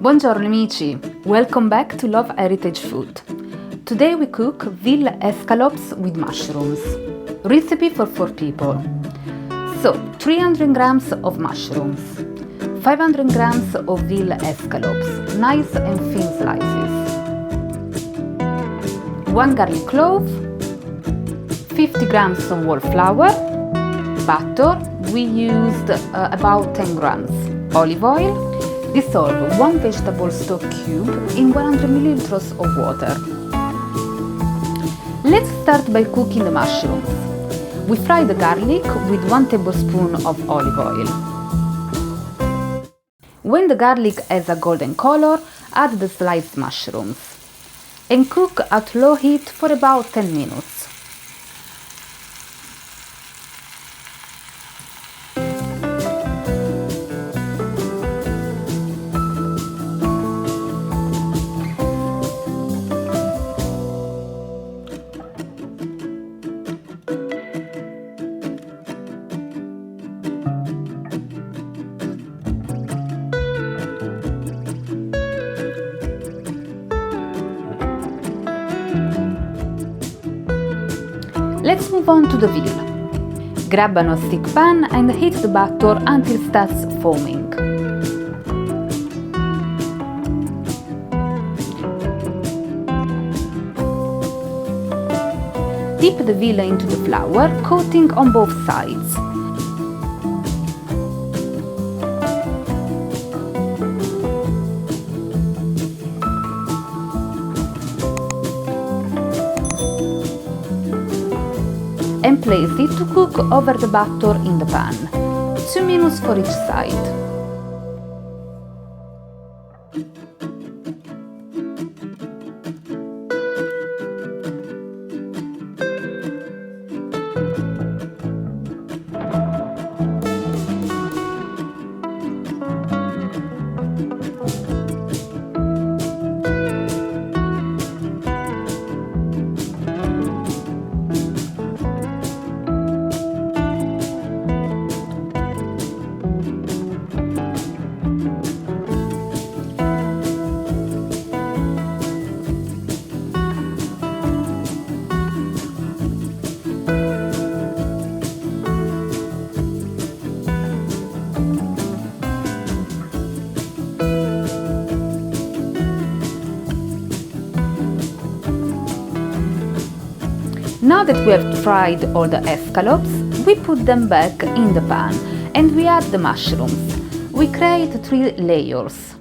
Buongiorno amici, welcome back to Love Heritage Food. Today we cook veal escalopes with mushrooms. Recipe for 4 people. So 300 grams of mushrooms, 500 grams of veal escalopes, nice and thin slices, 1 garlic clove, 50 grams of whole flour, butter, we used about 10 grams, olive oil. Dissolve 1 vegetable stock cube in 100 ml of water. Let's start by cooking the mushrooms. We fry the garlic with 1 tablespoon of olive oil. When the garlic has a golden color, add the sliced mushrooms and cook at low heat for about 10 minutes. Let's move on to the veal. Grab a non-stick pan and heat the butter until it starts foaming. Dip the veal into the flour, coating on both sides. And place it to cook over the butter in the pan, 2 minutes for each side. Now that we have fried all the escalopes, we put them back in the pan and we add the mushrooms. We create 3 layers.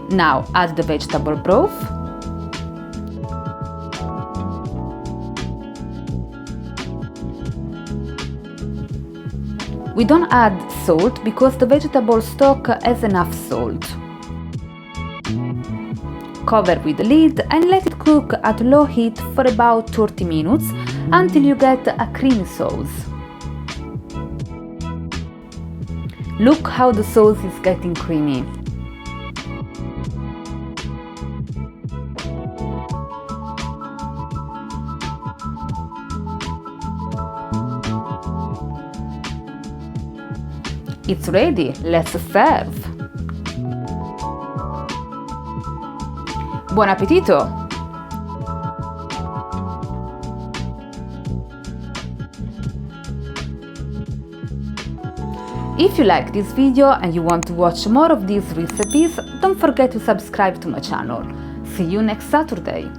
Now add the vegetable broth, we don't add salt because the vegetable stock has enough salt. Cover with the lid and let it cook at low heat for about 30 minutes until you get a creamy sauce. Look how the sauce is getting creamy. It's ready, let's serve! Buon appetito! If you like this video and you want to watch more of these recipes, don't forget to subscribe to my channel. See you next Saturday!